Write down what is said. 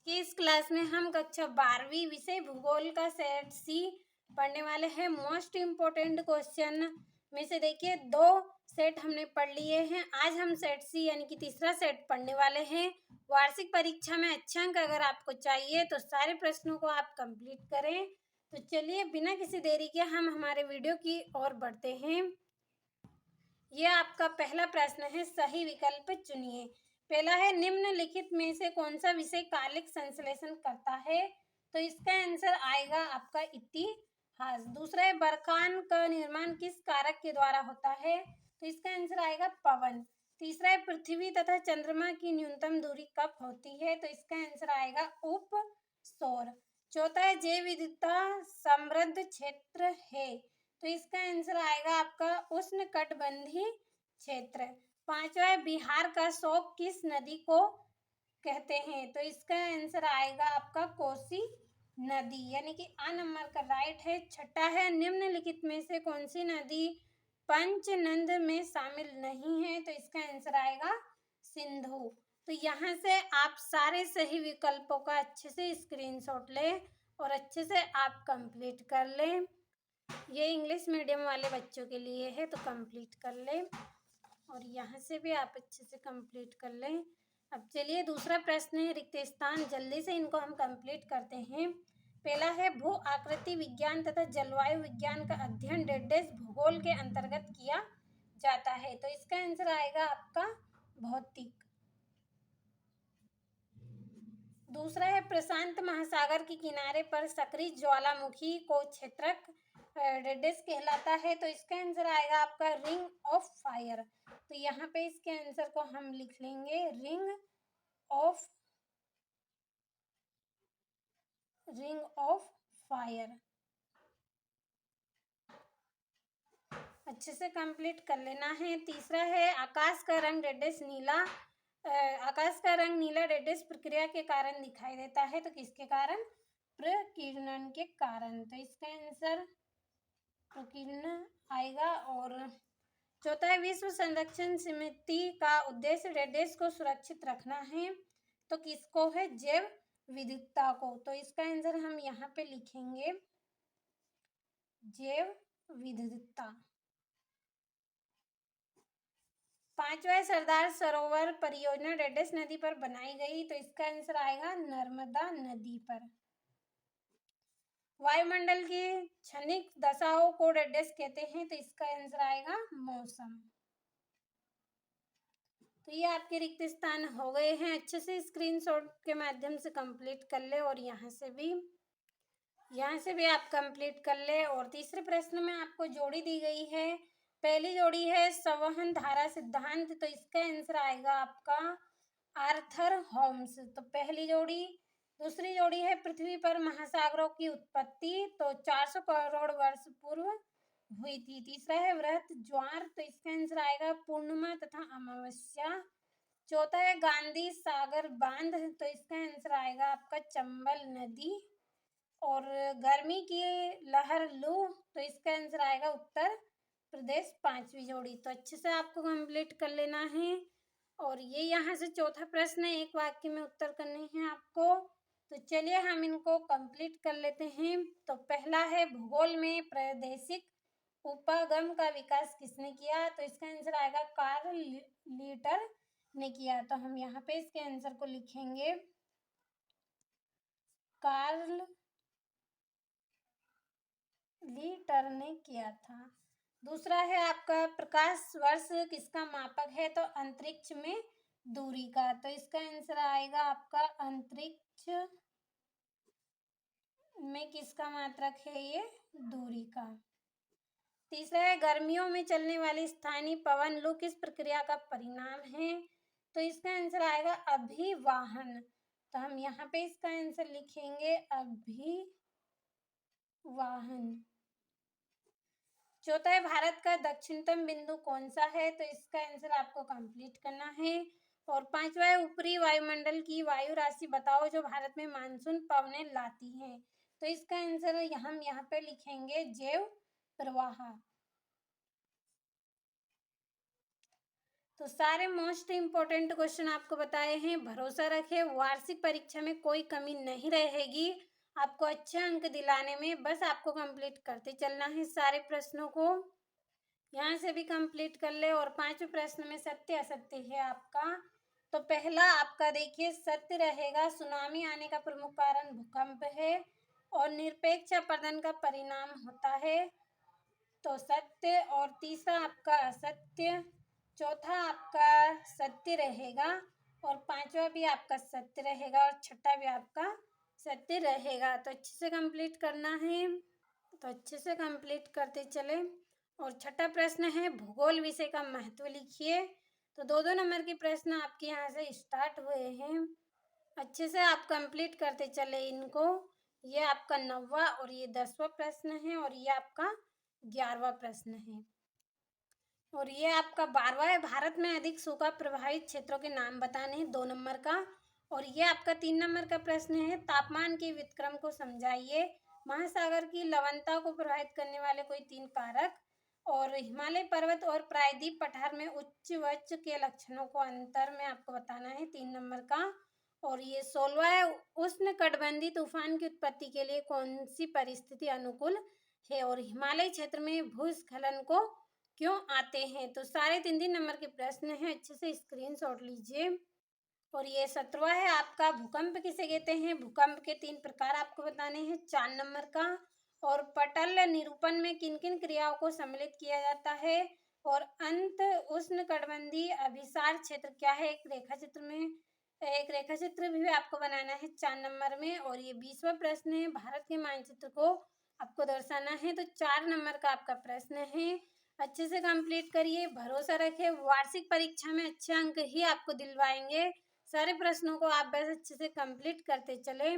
कि इस क्लास में हम कक्षा 12वीं विषय भूगोल का सेट सी पढ़ने वाले हैं। मोस्ट इम्पोर्टेंट क्वेश्चन में से देखिए 2 सेट हमने पढ़ लिए हैं। आज हम सेट सी यानी कि तीसरा सेट पढ़ने वाले हैं। वार्षिक परीक्षा में अच्छे अंक अगर आपको चाहिए तो सारे प्रश्नों को आप कंप्लीट करें। तो चलिए बिना किसी देरी के हम हमारे वीडियो की ओर बढ़ते हैं। यह आपका पहला प्रश्न है, सही विकल्प चुनिए। पहला है, निम्नलिखित में से कौन सा विषय कालिक संश्लेषण करता है? तो इसका आंसर आएगा आपका इतिहास। दूसरा है, बरखान का निर्माण किस कारक के द्वारा होता है? तो इसका आंसर आएगा पवन। तीसरा है, पृथ्वी तथा चंद्रमा की न्यूनतम दूरी कब होती है? तो इसका आंसर आएगा उपसौर। चौथा है, जैव विविधता समृद्ध क्षेत्र है। तो इसका आंसर आएगा आपका उष्णकटिबंधीय क्षेत्र। पांचवा है, बिहार का शोक किस नदी को कहते हैं? तो इसका आंसर आएगा आपका कोसी नदी, यानी कि आ नंबर का राइट है। छठा है, निम्नलिखित में से कौन सी नदी पंचनद में शामिल नहीं है? तो इसका आंसर आएगा सिंधु। तो यहाँ से आप सारे सही विकल्पों का अच्छे से स्क्रीनशॉट लें और अच्छे से आप कंप्लीट कर लें। ये इंग्लिश मीडियम वाले बच्चों के लिए है, तो कंप्लीट कर लें और यहाँ से भी आप अच्छे से कंप्लीट कर लें। अब चलिए दूसरा प्रश्न है, रिक्त स्थान, जल्दी से इनको हम कंप्लीट करते हैं। पहला है, भू आकृति विज्ञान तथा जलवायु विज्ञान का अध्ययन डेडेस भूगोल के अंतर्गत किया जाता है। तो इसका आंसर आएगा आपका भौतिक। दूसरा है, प्रशांत महासागर के किनारे पर सक्रिय ज्वालामुखी को क्षेत्रक डेडेस कहलाता है। तो इसका आंसर आएगा आपका रिंग ऑफ फायर। तो यहाँ पे इसके आंसर को हम लिख लेंगे रिंग ऑफ फायर। अच्छे से कंप्लीट कर लेना है। तीसरा है, आकाश का रंग डेडेस नीला आकाश का रंग नीला डेडेस प्रक्रिया के कारण दिखाई देता है। तो किसके कारण? प्रकीर्णन के कारण। तो इसका आंसर प्रकीर्णन आएगा। और चौथा है, विश्व संरक्षण समिति का उद्देश्य डेडेस को सुरक्षित रखना है। तो किसको है? जैव विविधता को। तो इसका आंसर हम यहाँ पे लिखेंगे जैव विविधता। पांचवा है, सरदार सरोवर परियोजना डेडेस नदी पर बनाई गई। तो इसका आंसर आएगा नर्मदा नदी पर। वायुमंडल की क्षणिक दशाओं को डेडेस कहते हैं। तो इसका आंसर आएगा मौसम। तो ये आपके रिक्त स्थान हो गए हैं। अच्छे से स्क्रीनशॉट के माध्यम से कंप्लीट कर ले और यहाँ से भी आप कंप्लीट कर ले। और तीसरे प्रश्न में आपको जोड़ी दी गई है। पहली जोड़ी है संवहन धारा सिद्धांत। तो इसका आंसर आएगा आपका आर्थर होम्स। तो पहली जोड़ी। दूसरी जोड़ी है, पृथ्वी पर महासागरों की उत्पत्ति। तो 400 करोड़ वर्ष पूर्व हुई थी। तीसरा है, वृहत ज्वार। तो इसका आंसर आएगा पूर्णिमा तथा अमावस्या। चौथा है, गांधी सागर बांध। तो इसका आंसर आएगा आपका चंबल नदी। और गर्मी की लहर लू। तो इसका आंसर आएगा उत्तर प्रदेश, पांचवी जोड़ी। तो अच्छे से आपको कंप्लीट कर लेना है। और ये यहाँ से चौथा प्रश्न है, एक वाक्य में उत्तर करने हैं आपको। तो चलिए हम इनको कंप्लीट कर लेते हैं। तो पहला है, भूगोल में प्रादेशिक उपागम का विकास किसने किया? तो इसका आंसर आएगा कार्ल लीटर ने किया। तो हम यहाँ पे इसके आंसर को लिखेंगे कार्ल लीटर ने किया था। दूसरा है आपका, प्रकाश वर्ष किसका मापक है? तो अंतरिक्ष में दूरी का। तो इसका आंसर आएगा आपका अंतरिक्ष में किसका मात्रक है? ये दूरी का। तीसरा है, गर्मियों में चलने वाली स्थानीय पवन लू किस प्रक्रिया का परिणाम है? तो इसका आंसर आएगा अभिवाहन। तो हम यहाँ पे इसका आंसर लिखेंगे अभिवाहन। चौथा है, भारत का दक्षिणतम बिंदु कौन सा है? तो इसका आंसर आपको कंप्लीट करना है। और पांचवा है, ऊपरी वायुमंडल की वायु राशि बताओ जो भारत में मानसून पवनें लाती हैं। तो इसका आंसर हम यहाँ पे लिखेंगे जैव प्रवाह। तो सारे मोस्ट इम्पोर्टेंट क्वेश्चन आपको बताए हैं। भरोसा रखें, वार्षिक परीक्षा में कोई कमी नहीं रहेगी। आपको अच्छे अंक दिलाने में बस आपको कंप्लीट करते चलना है सारे प्रश्नों को। यहाँ से भी कंप्लीट कर ले। और 5वें प्रश्न में सत्य असत्य है आपका। तो पहला आपका देखिए सत्य रहेगा, सुनामी आने का प्रमुख कारण भूकंप है और निरपेक्ष अपरदन का परिणाम होता है, तो सत्य। और तीसरा आपका असत्य, चौथा आपका सत्य रहेगा और 5वां भी आपका सत्य रहेगा और 6वां भी आपका सत्य रहेगा। तो अच्छे से कंप्लीट करना है, तो अच्छे से कंप्लीट करते चले। और 6वां प्रश्न है भूगोल विषय का महत्व लिखिए। तो 2-2 नंबर के प्रश्न आपके यहाँ से स्टार्ट हुए हैं, अच्छे से आप कंप्लीट करते चले इनको। ये आपका 9वां और ये 10वां प्रश्न है और ये आपका 11वां प्रश्न है और ये आपका 12वां है। भारत में अधिक सूखा प्रभावित क्षेत्रों के नाम बताने हैं, 2 नंबर का। और ये आपका 3 नंबर का प्रश्न है तापमान के व्युत्क्रम को समझाइए। महासागर की लवणता को प्रभावित करने वाले कोई 3 कारक। और हिमालय पर्वत और प्रायद्वीप पठार में उच्च उच्च के लक्षणों को अंतर में आपको बताना है, 3 नंबर का। और ये 16वां है उष्णकटिबंधीय तूफान की उत्पत्ति के लिए कौन सी परिस्थिति अनुकूल है और हिमालय क्षेत्र में भूस्खलन को क्यों आते हैं। तो सारे 3-3 नंबर के प्रश्न हैं, अच्छे से स्क्रीनशॉट लीजिए। और ये 17वां है आपका भूकंप किसे कहते हैं। भूकंप के 3 प्रकार आपको बताने हैं, 4 नंबर का। और पटल निरूपण में किन किन क्रियाओं को सम्मिलित किया जाता है। और अंत उष्णकटिबंधीय अभिसार क्षेत्र क्या है, एक रेखा चित्र में, एक रेखा चित्र भी आपको बनाना है 4 नंबर में। और ये 20वां प्रश्न है भारत के मानचित्र को आपको दर्शाना है, तो 4 नंबर का आपका प्रश्न है। अच्छे से कंप्लीट करिए, भरोसा रखें, वार्षिक परीक्षा में अच्छे अंक ही आपको दिलवाएंगे। सारे प्रश्नों को आप बस अच्छे से कंप्लीट करते चले।